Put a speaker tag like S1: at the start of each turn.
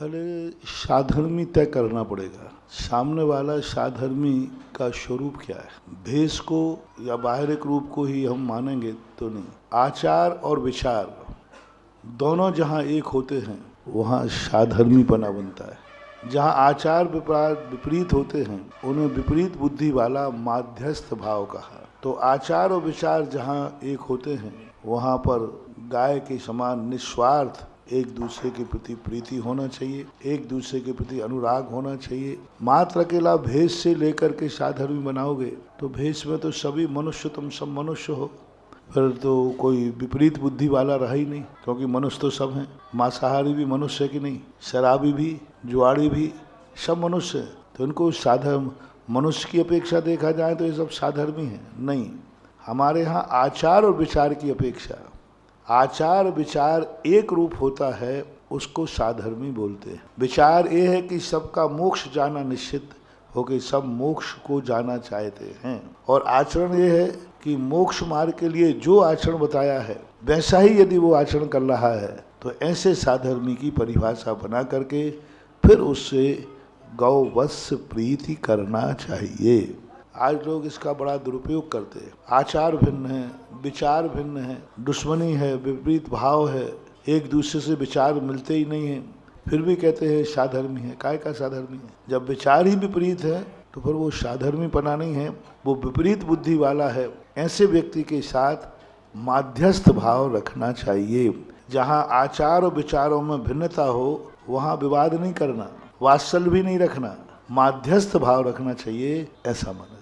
S1: पहले साधर्मी तय करना पड़ेगा। सामने वाला साधर्मी का स्वरूप क्या है। भेष को या बाहरिक रूप को ही हम मानेंगे तो नहीं। आचार और विचार दोनों जहाँ एक होते हैं वहाँ साधर्मीपना बनता है। जहाँ आचार विपरीत होते हैं उन्हें विपरीत बुद्धि वाला माध्यस्थ भाव कहा। तो आचार और विचार जहाँ एक होते हैं वहाँ पर गाय के समान निस्वार्थ एक दूसरे के प्रति प्रीति होना चाहिए, एक दूसरे के प्रति अनुराग होना चाहिए। मात्र अकेला भेष से लेकर के साधर्मी बनाओगे तो भेष में तो सभी मनुष्य, तुम सब मनुष्य हो, फिर तो कोई विपरीत बुद्धि वाला रहा ही नहीं, क्योंकि मनुष्य तो सब हैं। मांसाहारी भी मनुष्य है कि नहीं, शराबी भी, जुआड़ी भी, सब मनुष्य है। तो इनको साधर्म मनुष्य की अपेक्षा देखा जाए तो ये सब साधर्मी है नहीं। हमारे यहाँ आचार और विचार की अपेक्षा, आचार विचार एक रूप होता है, उसको साधर्मी बोलते हैं। विचार ये है कि सबका मोक्ष जाना निश्चित हो के सब मोक्ष को जाना चाहते हैं, और आचरण ये है कि मोक्ष मार्ग के लिए जो आचरण बताया है वैसा ही यदि वो आचरण कर रहा है तो ऐसे साधर्मी की परिभाषा बना करके फिर उससे गौवत्स प्रीति करना चाहिए। आज लोग इसका बड़ा दुरुपयोग करते हैं। आचार भिन्न है, विचार भिन्न है, दुश्मनी है, विपरीत भाव है, एक दूसरे से विचार मिलते ही नहीं हैं, फिर भी कहते हैं साधर्मी है। काय का साधर्मी है? जब विचार ही विपरीत है तो फिर वो साधर्मीपना नहीं है, वो विपरीत बुद्धि वाला है। ऐसे व्यक्ति के साथ माध्यस्थ भाव रखना चाहिए। जहाँ आचार और विचारों में भिन्नता हो वहाँ विवाद नहीं करना, वात्सल्य भी नहीं रखना, माध्यस्थ भाव रखना चाहिए, ऐसा माना।